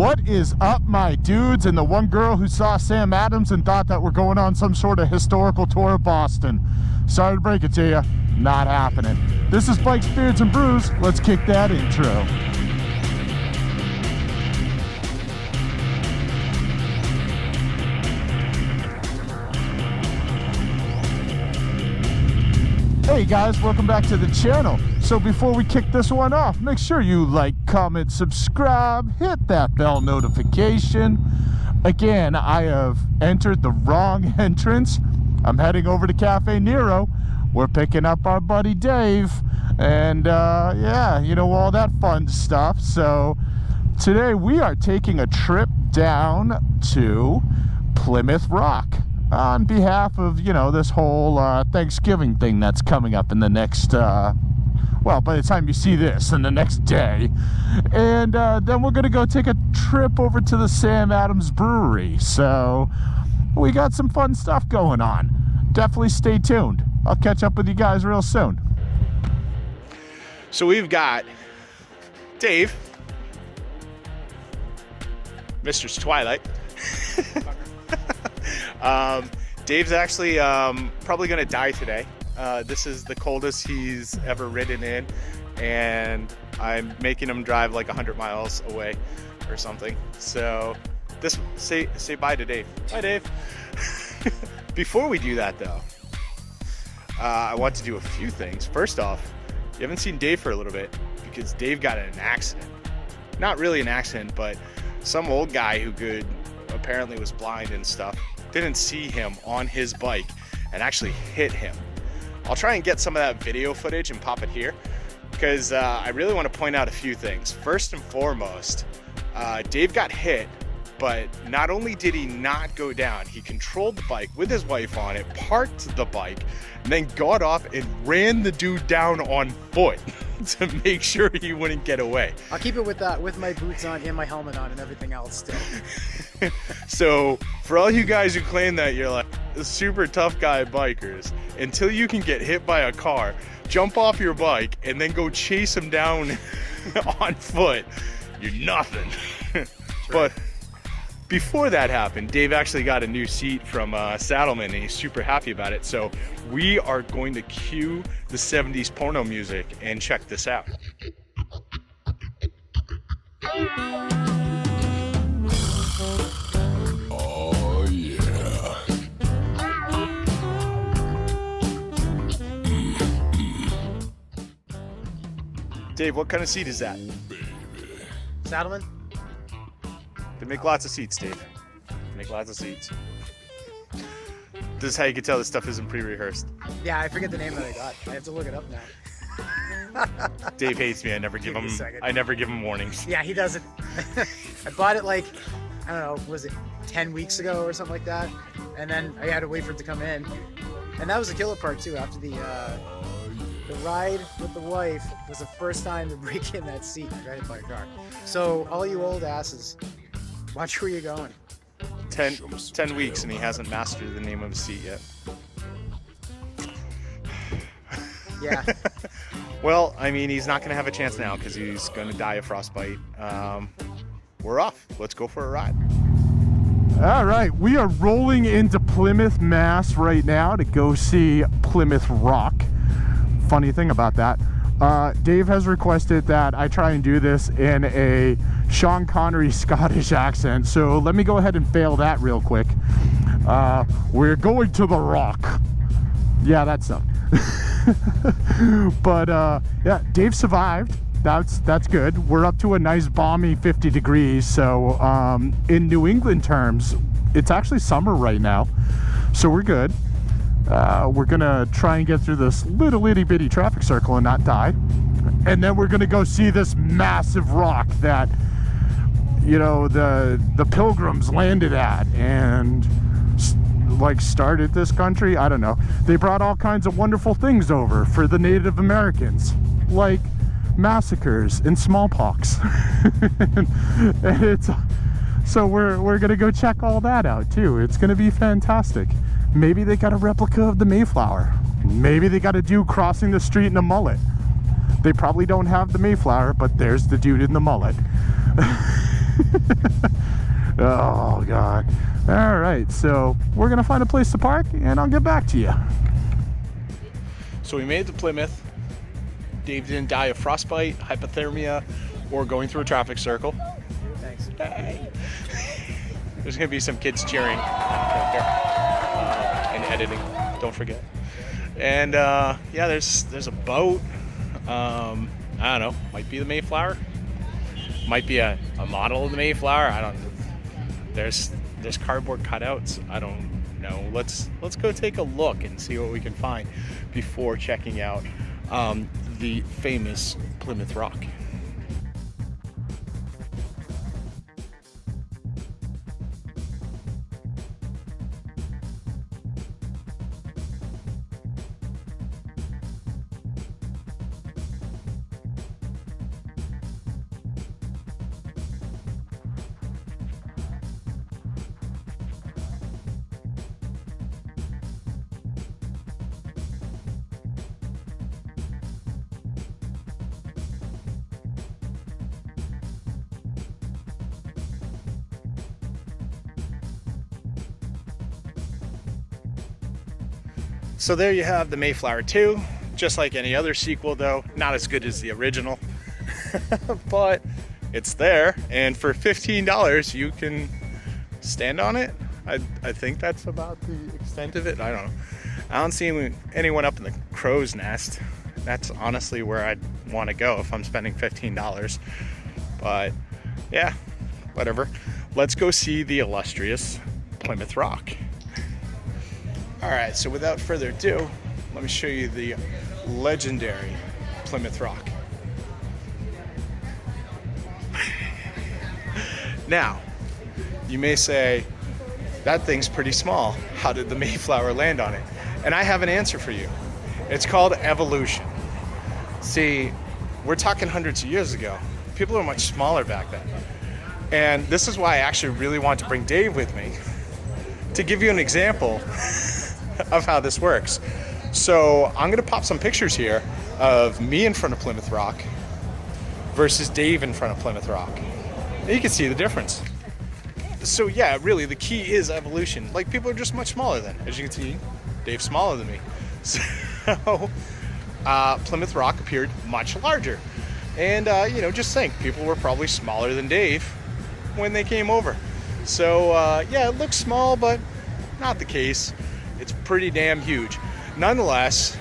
What is up, my dudes, and the one girl who saw Sam Adams and thought that we're going on some sort of historical tour of Boston? Sorry to break it to you, not happening. This is Bikes, Beards, and Brews. Let's kick that intro. Hey guys, welcome back to the channel. So before we kick this one off, make sure you like, comment, subscribe, hit that bell notification. Again, I have entered the wrong entrance. I'm heading over to Cafe Nero. We're picking up our buddy Dave, and yeah, you know, all that fun stuff. So today we are taking a trip down to Plymouth Rock on behalf of, you know, this whole Thanksgiving thing that's coming up in the next, well, by the time you see this, in the next day. And then we're going to go take a trip over to the Sam Adams Brewery. So we got some fun stuff going on. Definitely stay tuned. I'll catch up with you guys real soon. So we've got Dave, Mr. Twilight. Dave's actually probably gonna die today. This is the coldest he's ever ridden in, and I'm making him drive like 100 miles away or something. So say bye to Dave. Bye, Dave. Before we do that though, I want to do a few things. First off, you haven't seen Dave for a little bit because Dave got in an accident. Not really an accident, but some old guy who apparently was blind and stuff didn't see him on his bike and actually hit him. I'll try and get some of that video footage and pop it here because I really want to point out a few things. First and foremost, Dave got hit, but not only did he not go down, he controlled the bike with his wife on it, parked the bike, and then got off and ran the dude down on foot to make sure he wouldn't get away. I'll keep it with my boots on and my helmet on and everything else still. So for all you guys who claim that you're like super tough guy bikers, until you can get hit by a car, jump off your bike and then go chase him down on foot, you're nothing. But before that happened, Dave actually got a new seat from Saddleman and he's super happy about it. So we are going to cue the 70s porno music and check this out. Oh yeah. Dave, what kind of seat is that? Saddleman? They make lots of seats, Dave. They make lots of seats. This is how you can tell this stuff isn't pre-rehearsed. Yeah, I forget the name that I got. I have to look it up now. Dave hates me. I never give him warnings. Yeah, he doesn't. I bought it like, I don't know, was it 10 weeks ago or something like that? And then I had to wait for it to come in. And that was the killer part too. After the ride with the wife was the first time to break in that seat. I got hit by a car. So all you old asses, watch where you're going. 10 weeks and he hasn't mastered the name of his seat yet. Yeah. Well, I mean, he's not going to have a chance now because he's going to die of frostbite. We're off. Let's go for a ride. All right, we are rolling into Plymouth, Mass right now to go see Plymouth Rock. Funny thing about that, Dave has requested that I try and do this in a Sean Connery Scottish accent, so let me go ahead and fail that real quick. We're going to the Rock. Yeah, that sucked. But yeah, Dave survived. That's good. We're up to a nice balmy 50 degrees, so in New England terms, it's actually summer right now, so we're good. We're gonna try and get through this little itty bitty traffic circle and not die, and then we're gonna go see this massive rock that, you know, the pilgrims landed at and like started this country. I don't know, they brought all kinds of wonderful things over for the Native Americans, like massacres and smallpox. And it's so we're gonna go check all that out too. It's gonna be fantastic. Maybe they got a replica of the Mayflower. Maybe they got a dude crossing the street in a mullet. They probably don't have the Mayflower, but there's the dude in the mullet. Oh God. All right, so we're gonna find a place to park and I'll get back to you. So we made it to Plymouth. Dave didn't die of frostbite, hypothermia, or going through a traffic circle. Thanks. Hey. There's gonna be some kids cheering and editing. Don't forget. And yeah, there's a boat. I don't know. Might be the Mayflower. Might be a model of the Mayflower. I don't know. There's cardboard cutouts. I don't know. Let's go take a look and see what we can find before checking out the famous Plymouth Rock. So there you have the Mayflower 2, just like any other sequel though, not as good as the original, but it's there, and for $15 you can stand on it. I think that's about the extent of it. I don't know. I don't see anyone up in the crow's nest. That's honestly where I'd want to go if I'm spending $15, but yeah, whatever. Let's go see the illustrious Plymouth Rock. All right, so without further ado, let me show you the legendary Plymouth Rock. Now, you may say, that thing's pretty small. How did the Mayflower land on it? And I have an answer for you. It's called evolution. See, we're talking hundreds of years ago. People were much smaller back then. And this is why I actually really want to bring Dave with me to give you an example of how this works. So I'm gonna pop some pictures here of me in front of Plymouth Rock versus Dave in front of Plymouth Rock. And you can see the difference. So yeah, really the key is evolution. Like, people are just much smaller then. As you can see, Dave's smaller than me. So Plymouth Rock appeared much larger. And you know, just think, people were probably smaller than Dave when they came over. So yeah, it looks small, but not the case. It's pretty damn huge. Nonetheless,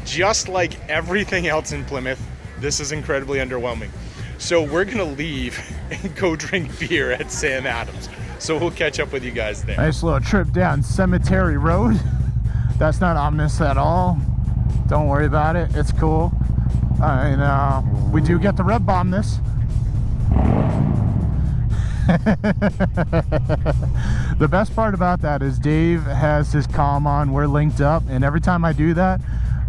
just like everything else in Plymouth, this is incredibly underwhelming. So we're gonna leave and go drink beer at Sam Adams. So we'll catch up with you guys there. Nice little trip down Cemetery Road. That's not ominous at all. Don't worry about it, it's cool. And we do get to red bomb this. The best part about that is Dave has his comm on, we're linked up, and every time I do that,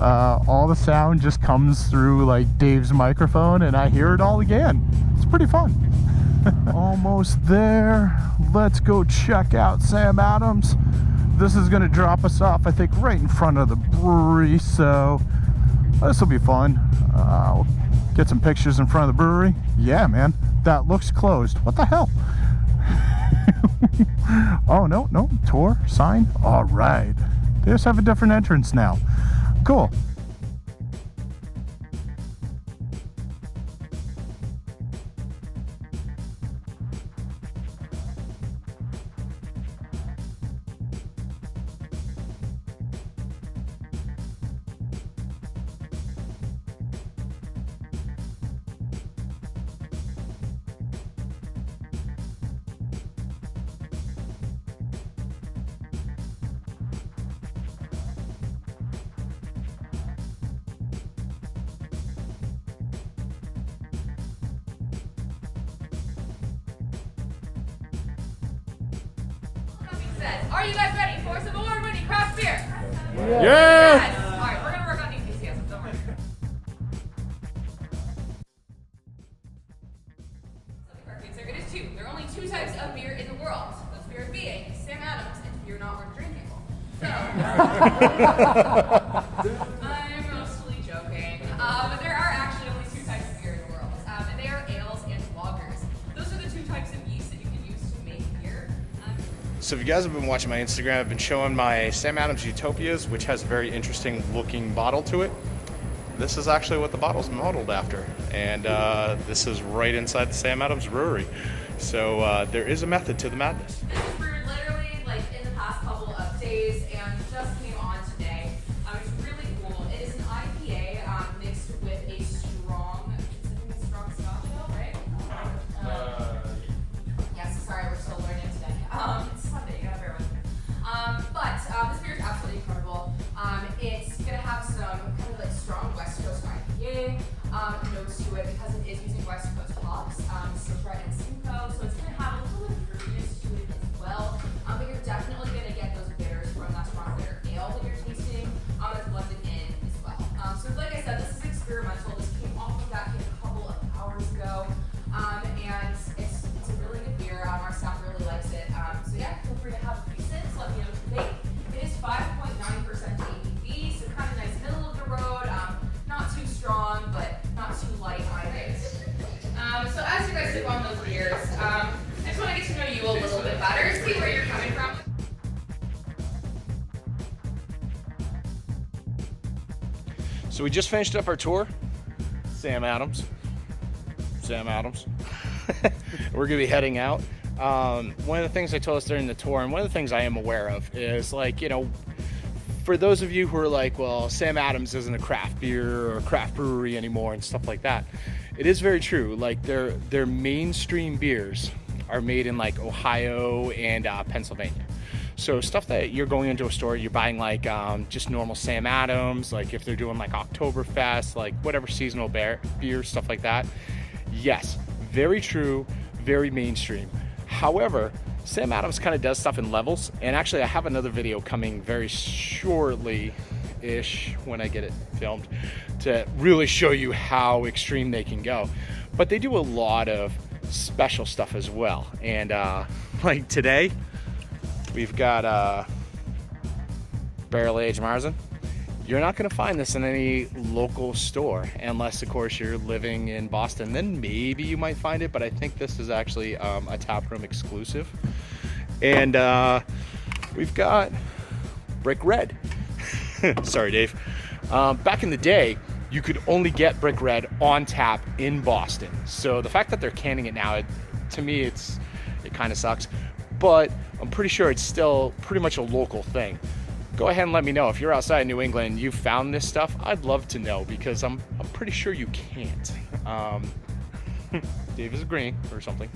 all the sound just comes through like Dave's microphone and I hear it all again. It's pretty fun. Almost there. Let's go check out Sam Adams. This is gonna drop us off, I think, right in front of the brewery, so this will be fun. We'll get some pictures in front of the brewery. Yeah, man, that looks closed. What the hell? Oh, no, tour, sign. All right. They just have a different entrance now. Cool. Are you guys ready for some award-winning craft beer? Yeah. Yes. All right, we're gonna work on enthusiasm. Don't worry. So the correct answer is 2. There are only 2 types of beer in the world. Those beers being Sam Adams and beer not worth drinking. So I'm mostly joking. There are actually only 2 types of beer in the world. And they are ales and lagers. So if you guys have been watching my Instagram, I've been showing my Sam Adams Utopias, which has a very interesting looking bottle to it. This is actually what the bottle's modeled after, and this is right inside the Sam Adams Brewery. So there is a method to the madness. This was brewed literally like in the past couple of days and just came on today. It's really cool. It is an IPA mixed with a strong Scotch ale, right? Yes, sorry, we're still learning today. It's Sunday, you gotta bear with me. But this beer is absolutely incredible. It's gonna have some kind of like strong West Coast IPA notes to it because it is using West Coast hops, Citra and Simcoe, so it's gonna have a little bit of fruitiness to it as well. But you're definitely gonna get those bitters from that strong bitter ale that you're tasting that's blended in as well. So like I said, this is experimental. This came off of that a couple of hours ago, and it's a really good beer. Our staff really likes it. So yeah, feel free to have a few sips. Let me know what you think. It is 5.9% ABV, so kind of nice middle of the road. Not too strong, but not too light either. So as you guys sip on those beers, I just want to get to know you a little bit better, see where you're coming from. So we just finished up our tour. Sam Adams. We're gonna be heading out. One of the things I told us during the tour, and one of the things I am aware of, is like, you know, for those of you who are like, well, Sam Adams isn't a craft beer or a craft brewery anymore and stuff like that. It is very true. Like their mainstream beers are made in like Ohio and Pennsylvania. So stuff that you're going into a store, you're buying like just normal Sam Adams, like if they're doing like Oktoberfest, like whatever seasonal beer, stuff like that. Yes, very true, very mainstream. However, Sam Adams kind of does stuff in levels, and actually I have another video coming very shortly-ish when I get it filmed to really show you how extreme they can go. But they do a lot of special stuff as well. And like today, we've got barrel-aged Marzen. You're not going to find this in any local store unless, of course, you're living in Boston. Then maybe you might find it, but I think this is actually a taproom exclusive. And we've got Brick Red. Sorry, Dave. Back in the day, you could only get Brick Red on tap in Boston. So the fact that they're canning it now, to me, it kind of sucks. But I'm pretty sure it's still pretty much a local thing. Go ahead and let me know if you're outside New England and you found this stuff. I'd love to know because I'm pretty sure you can't. Dave is agreeing or something.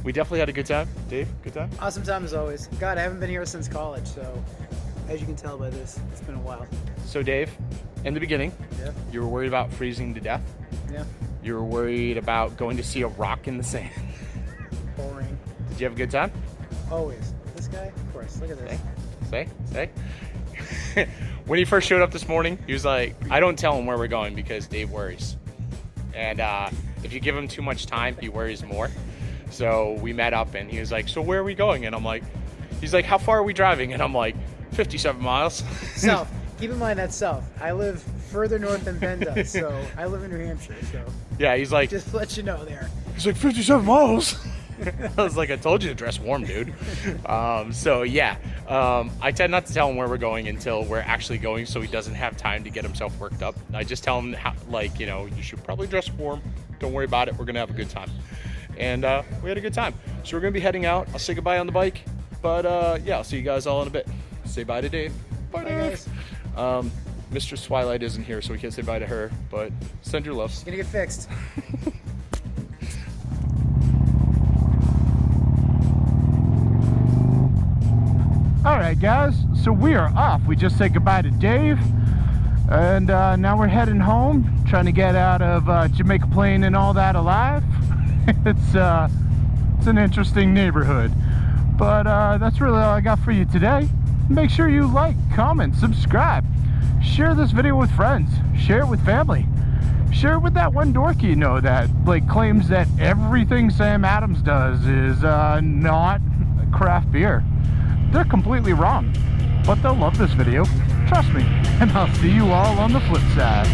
We definitely had a good time. Dave, good time? Awesome time as always. God, I haven't been here since college, so as you can tell by this, it's been a while. So Dave, in the beginning, Yeah. you were worried about freezing to death. Yeah. You were worried about going to see a rock in the sand. Boring. Did you have a good time? Always. This guy? Of course. Look at this. Say. When he first showed up this morning, he was like, I don't tell him where we're going because Dave worries. And if you give him too much time, he worries more. So we met up and he was like, so where are we going? And I'm like, he's like, how far are we driving? And I'm like, 57 miles. South. Keep in mind that's south. I live further north than Ben does, so I live in New Hampshire, so Yeah, he's like, just to let you know there. he's like 57 miles. I was like, I told you to dress warm, dude. So yeah, I tend not to tell him where we're going until we're actually going, so he doesn't have time to get himself worked up. I just tell him, like, you know, you should probably dress warm. Don't worry about it. We're gonna have a good time. And we had a good time. So we're gonna be heading out. I'll say goodbye on the bike, but yeah, I'll see you guys all in a bit. Say bye to Dave. Bye, Dave. Guys. Mistress Twilight isn't here, so we can't say bye to her, but send your love. It's gonna get fixed. All right, guys, so we are off. We just said goodbye to Dave, and now we're heading home, trying to get out of Jamaica Plain and all that alive. It's an interesting neighborhood, but that's really all I got for you today. Make sure you like, comment, subscribe, share this video with friends, share it with family, share it with that one dorky you know that like claims that everything Sam Adams does is not craft beer. They're completely wrong, but they'll love this video, trust me, and I'll see you all on the flip side.